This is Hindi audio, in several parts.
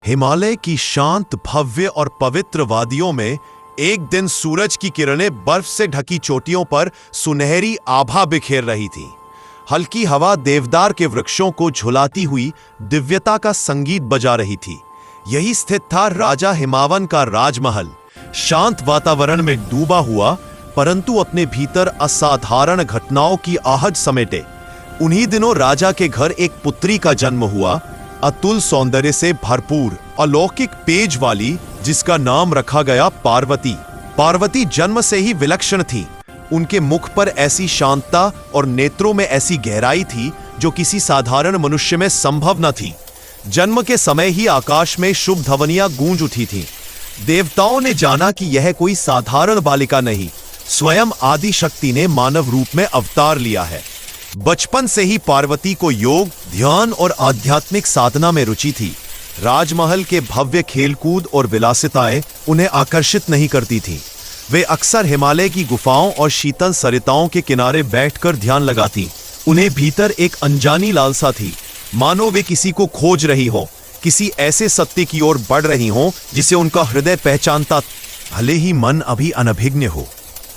हिमालय की शांत, भव्य और पवित्र वादियों में एक दिन सूरज की किरणें बर्फ से ढकी चोटियों पर सुनहरी आभा बिखेर रही थीं। हल्की हवा देवदार के वृक्षों को झुलाती हुई दिव्यता का संगीत बजा रही थी। यही स्थित था राजा हिमावन का राजमहल, शांत वातावरण में डूबा हुआ, परंतु अपने भीतर असाधारण घटनाओं की आहट समेटे। उन्हीं दिनों राजा के घर एक पुत्री का जन्म हुआ, अतुल सौंदर्य से भरपूर, अलौकिक पेज वाली, जिसका नाम रखा गया पार्वती। पार्वती जन्म से ही विलक्षण थी। उनके मुख पर ऐसी शांतता और नेत्रों में ऐसी गहराई थी जो किसी साधारण मनुष्य में संभव न थी। जन्म के समय ही आकाश में शुभ ध्वनियां गूंज उठी थीं। देवताओं ने जाना कि यह कोई साधारण बालिका नहीं, स्वयं आदि शक्ति ने मानव रूप में अवतार लिया है। बचपन से ही पार्वती को योग, ध्यान और आध्यात्मिक साधना में रुचि थी। राजमहल के भव्य खेलकूद और विलासिताएं उन्हें आकर्षित नहीं करती थीं। वे अक्सर हिमालय की गुफाओं और शीतल सरिताओं के किनारे बैठकर ध्यान लगाती। उन्हें भीतर एक अनजानी लालसा थी, मानो वे किसी को खोज रही हो, किसी ऐसे सत्य की ओर बढ़ रही हो जिसे उनका हृदय पहचानता। भले ही मन अभी अनभिज्ञ हो।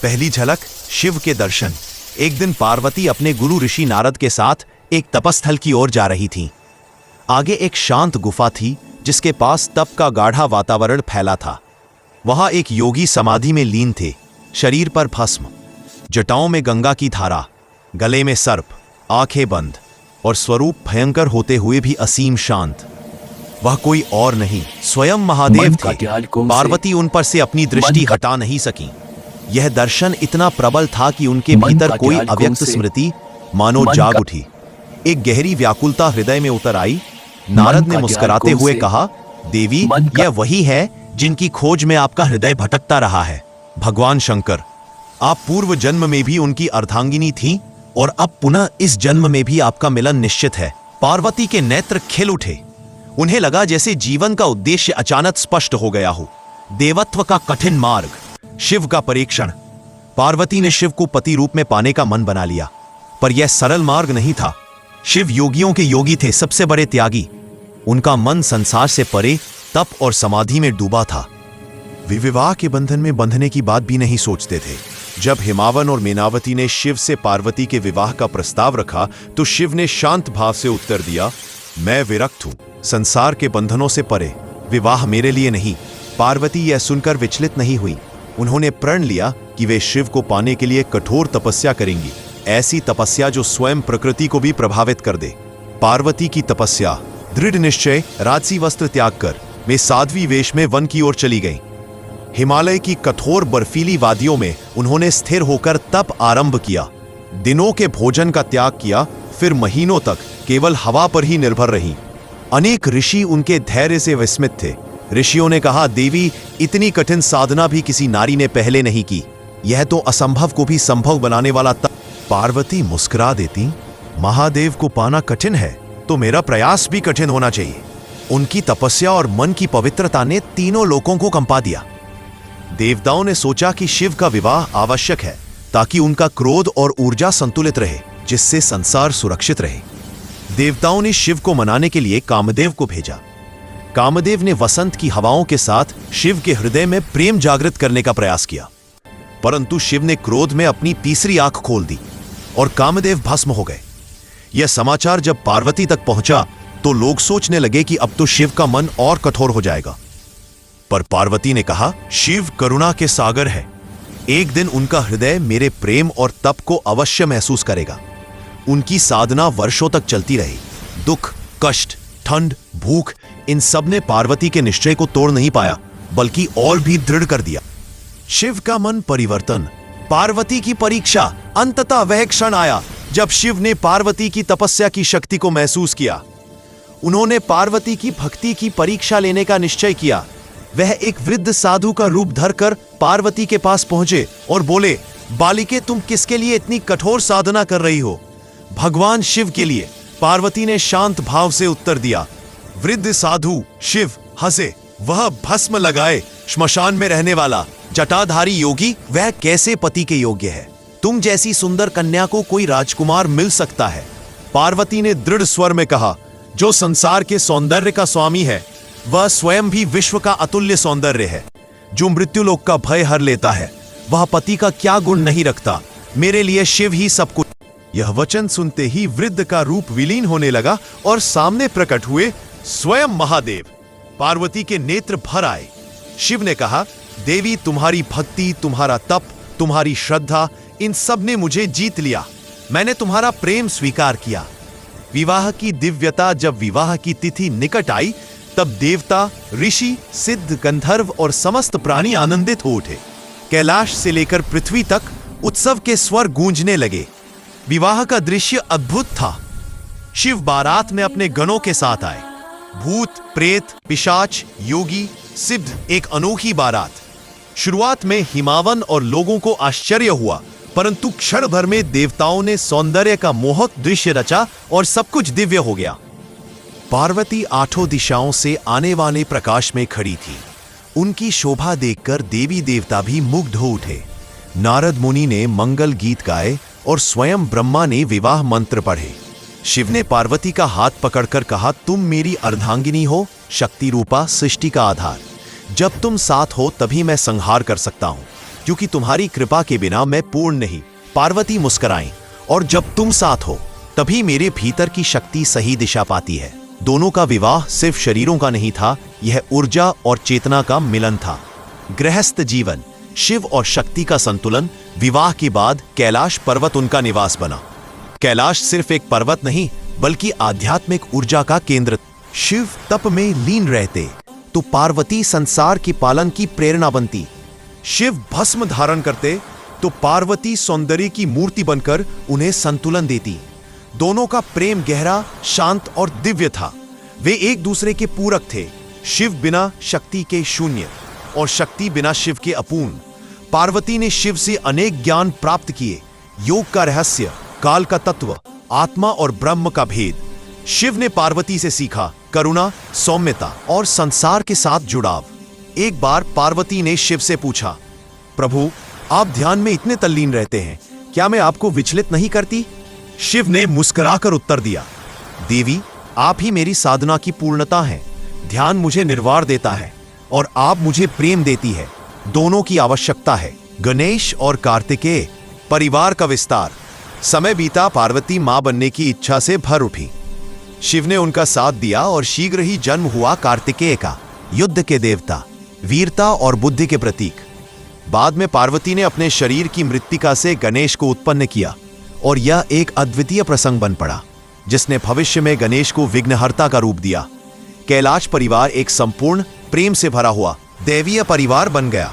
पहली झलक, शिव के दर्शन। एक दिन पार्वती अपने गुरु ऋषि नारद के साथ एक तपस्थल की ओर जा रही थीं। आगे एक शांत गुफा थी जिसके पास तप का गाढ़ा वातावरण फैला था। वहां एक योगी समाधि में लीन थे, शरीर पर भस्म, जटाओं में गंगा की धारा, गले में सर्प, आंखें बंद और स्वरूप भयंकर होते हुए भी असीम शांत। वह कोई और नहीं, स्वयं महादेव थे। पार्वती उन पर से अपनी दृष्टि हटा नहीं सकी। यह दर्शन इतना प्रबल था कि उनके भीतर कोई अव्यक्त स्मृति मानो जाग उठी। एक गहरी व्याकुलता हृदय में उतर आई। नारद ने मुस्कुराते हुए कहा, देवी, यह वही है जिनकी खोज में आपका हृदय भटकता रहा है। भगवान शंकर, आप पूर्व जन्म में भी उनकी अर्धांगिनी थीं और अब पुनः इस जन्म में भी आपका मिलन निश्चित है। पार्वती के नेत्र खिल उठे। उन्हें लगा जैसे जीवन का उद्देश्य अचानक स्पष्ट हो गया हो। देवत्व का कठिन मार्ग, शिव का परीक्षण। पार्वती ने शिव को पति रूप में पाने का मन बना लिया, पर यह सरल मार्ग नहीं था। शिव योगियों के योगी थे, सबसे बड़े त्यागी। उनका मन संसार से परे तप और समाधि में डूबा था। वे विवाह के बंधन में बंधने की बात भी नहीं सोचते थे। जब हिमावन और मीनावती ने शिव से पार्वती के विवाह का प्रस्ताव रखा तो शिव ने शांत भाव से उत्तर दिया, मैं विरक्त हूं, संसार के बंधनों से परे, विवाह मेरे लिए नहीं। पार्वती यह सुनकर विचलित नहीं हुई। उन्होंने प्रण लिया कि वे शिव को पाने के लिए कठोर तपस्या करेंगी, ऐसी तपस्या जो स्वयं प्रकृति को भी प्रभावित कर दे। पार्वती की तपस्या, दृढ़ निश्चय, राजसी वस्त्र त्याग कर वे साध्वी वेश में वन की ओर चली गईं। हिमालय की कठोर बर्फीली वादियों में उन्होंने स्थिर होकर तप आरंभ किया। दिनों के भोजन का त्याग किया, फिर महीनों तक केवल हवा पर ही निर्भर रहीं। अनेक ऋषि उनके धैर्य से विस्मित थे। ऋषियों ने कहा, देवी, इतनी कठिन साधना भी किसी नारी ने पहले नहीं की। यह तो असंभव को भी संभव बनाने वाला तप। पार्वती मुस्कुरा देती, महादेव को पाना कठिन है तो मेरा प्रयास भी कठिन होना चाहिए। उनकी तपस्या और मन की पवित्रता ने तीनों लोकों को कंपा दिया। देवताओं ने सोचा कि शिव का विवाह आवश्यक है ताकि उनका क्रोध और ऊर्जा संतुलित रहे, जिससे संसार सुरक्षित रहे। देवताओं ने शिव को मनाने के लिए कामदेव को भेजा। कामदेव ने वसंत की हवाओं के साथ शिव के हृदय में प्रेम जागृत करने का प्रयास किया, परंतु शिव ने क्रोध में अपनी तीसरी आंख खोल दी और कामदेव भस्म हो गए। यह समाचार जब पार्वती तक पहुंचा तो लोग सोचने लगे कि अब तो शिव का मन और कठोर हो जाएगा। पर पार्वती ने कहा, शिव करुणा के सागर है। एक दिन उनका हृदय मेरे प्रेम और तप को अवश्य महसूस करेगा। उनकी साधना वर्षों तक चलती रही। दुख, कष्ट, ठंड, भूख, इन सब ने पार्वती के निश्चय को तोड़ नहीं पाया, बल्कि और भी दृढ़ कर दिया। शिव का मन परिवर्तन, पार्वती की परीक्षा। अंततः वह क्षण आया जब शिव ने पार्वती की तपस्या की शक्ति को महसूस किया। उन्होंने पार्वती की भक्ति की परीक्षा लेने का निश्चय किया। वह एक वृद्ध साधु का रूप धरकर पार्वती के पास पहुंचे और बोले, बालिके, तुम किसके लिए इतनी कठोर साधना कर रही हो? भगवान शिव के लिए। पार्वती ने शांत भाव से उत्तर दिया। वृद्ध साधु शिव हंसे। वह भस्म लगाए श्मशान में रहने वाला जटाधारी योगी, वह कैसे पति के योग्य है? तुम जैसी सुंदर कन्या को कोई राजकुमार मिल सकता है? पार्वती ने दृढ़ स्वर में कहा, जो संसार के सौंदर्य का स्वामी है, वह स्वयं भी विश्व का अतुल्य सौंदर्य है, जो मृत्युलोक का भय हर लेता है। वह पति का क्या गुण नहीं रखता, मेरे लिए शिव ही सब कुछ। यह वचन सुनते ही वृद्ध का रूप विलीन होने लगा और सामने प्रकट हुए स्वयं महादेव। पार्वती के नेत्र भर आए। शिव ने कहा, देवी, तुम्हारी भक्ति, तुम्हारा तप, तुम्हारी श्रद्धा, इन सब ने मुझे जीत लिया। मैंने तुम्हारा प्रेम स्वीकार किया। विवाह की दिव्यता। जब विवाह की तिथि निकट आई, तब देवता, ऋषि, सिद्ध, गंधर्व और समस्त प्राणी आनंदित हो उठे। कैलाश से लेकर पृथ्वी तक उत्सव के स्वर गूंजने लगे। विवाह का दृश्य अद्भुत था। शिव बारात में अपने गणों के साथ आए। भूत, प्रेत, पिशाच, योगी, सिद्ध, एक अनोखी बारात। शुरुआत में हिमावन और लोगों को आश्चर्य हुआ, परंतु क्षण भर में देवताओं ने सौंदर्य का मोहक दृश्य रचा और सब कुछ दिव्य हो गया। पार्वती आठों दिशाओं से आने वाले प्रकाश में खड़ी थी। उनकी शोभा देखकर देवी देवता भी मुग्ध हो उठे। नारद मुनि ने मंगल गीत गाए और स्वयं ब्रह्मा ने विवाह मंत्र पढ़े। शिव ने पार्वती का हाथ पकड़कर कहा, तुम मेरी अर्धांगिनी हो, शक्ति रूपा, सृष्टि का आधार। जब तुम साथ हो तभी मैं संहार कर सकता हूं, क्योंकि तुम्हारी कृपा के बिना मैं पूर्ण नहीं। पार्वती मुस्कुराई, और जब तुम साथ हो तभी मेरे भीतर की शक्ति सही दिशा पाती है। दोनों का विवाह सिर्फ शरीरों का नहीं था, यह ऊर्जा और चेतना का मिलन था। गृहस्थ जीवन, शिव और शक्ति का संतुलन। विवाह के बाद कैलाश पर्वत उनका निवास बना। कैलाश सिर्फ एक पर्वत नहीं, बल्कि आध्यात्मिक ऊर्जा का केंद्र। शिव तप में लीन रहते तो पार्वती संसार की पालन की प्रेरणा बनती। शिव भस्म धारण करते तो पार्वती सौंदर्य की मूर्ति बनकर उन्हें संतुलन देती। दोनों का प्रेम गहरा, शांत और दिव्य था। वे एक दूसरे के पूरक थे। शिव बिना शक्ति के शून्य और शक्ति बिना शिव के अपूर्ण। पार्वती ने शिव से अनेक ज्ञान प्राप्त किए, योग का रहस्य, काल का तत्व, आत्मा और ब्रह्म का भेद। शिव ने पार्वती से सीखा करुणा, सौम्यता और संसार के साथ जुड़ाव। एक बार पार्वती ने शिव से पूछा, प्रभु, आप ध्यान में इतने तल्लीन रहते हैं, क्या मैं आपको विचलित नहीं करती? शिव ने मुस्कुराकर उत्तर दिया, देवी, आप ही मेरी साधना की पूर्णता हैं। ध्यान मुझे निर्वाण देता है और आप मुझे प्रेम देती है। दोनों की आवश्यकता है। गणेश और कार्तिकेय, परिवार का विस्तार। समय बीता, पार्वती मां बनने की इच्छा से भर उठी। शिव ने उनका साथ दिया और शीघ्र ही जन्म हुआ कार्तिकेय का, युद्ध के देवता, वीरता और बुद्धि के प्रतीक। बाद में पार्वती ने अपने शरीर की मृत्तिका से गणेश को उत्पन्न किया और यह एक अद्वितीय प्रसंग बन पड़ा, जिसने भविष्य में गणेश को विघ्नहर्ता का रूप दिया। कैलाश परिवार एक संपूर्ण प्रेम से भरा हुआ दैवीय परिवार बन गया।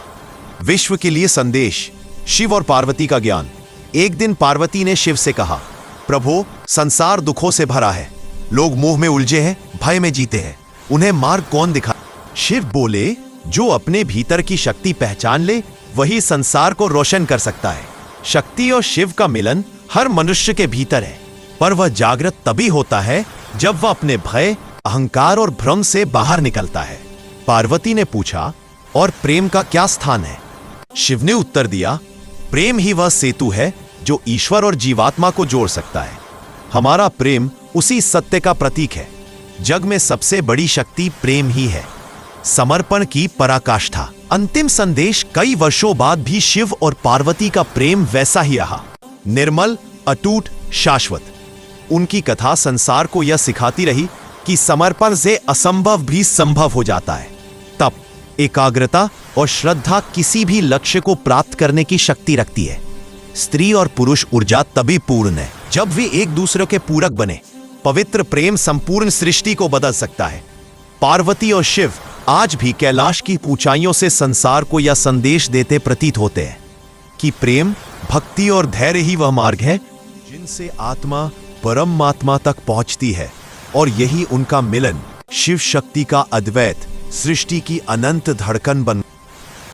विश्व के लिए संदेश, शिव और पार्वती का ज्ञान। एक दिन पार्वती ने शिव से कहा, प्रभु, संसार दुखों से भरा है। लोग मोह में उलझे हैं, भय में जीते हैं। उन्हें मार्ग कौन दिखाए? शिव बोले, जो अपने भीतर की शक्ति पहचान ले, वही संसार को रोशन कर सकता है। शक्ति और शिव का मिलन हर मनुष्य के भीतर है, पर वह जागृत तभी होता है जब वह अपने भय, अहंकार और भ्रम से बाहर निकलता है। पार्वती ने पूछा, और प्रेम का क्या स्थान है? शिव ने उत्तर दिया, प्रेम ही वह सेतु है जो ईश्वर और जीवात्मा को जोड़ सकता है। हमारा प्रेम उसी सत्य का प्रतीक है। जग में सबसे बड़ी शक्ति प्रेम ही है, समर्पण की पराकाष्ठा। अंतिम संदेश, कई वर्षों बाद भी शिव और पार्वती का प्रेम वैसा ही रहा, निर्मल, अटूट, शाश्वत। उनकी कथा संसार को यह सिखाती रही कि समर्पण से असंभव भी संभव हो जाता है। तप, एकाग्रता और श्रद्धा किसी भी लक्ष्य को प्राप्त करने की शक्ति रखती है। स्त्री और पुरुष ऊर्जा तभी पूर्ण है जब वे एक दूसरे के पूरक बने। पवित्र प्रेम संपूर्ण सृष्टि को बदल सकता है। पार्वती और शिव आज भी कैलाश की ऊंचाइयों से संसार को यह संदेश देते प्रतीत होते हैं कि प्रेम, भक्ति और धैर्य ही वह मार्ग है जिनसे आत्मा परमात्मा तक पहुंचती है, और यही उनका मिलन शिव शक्ति का अद्वैत, सृष्टि की अनंत धड़कन बन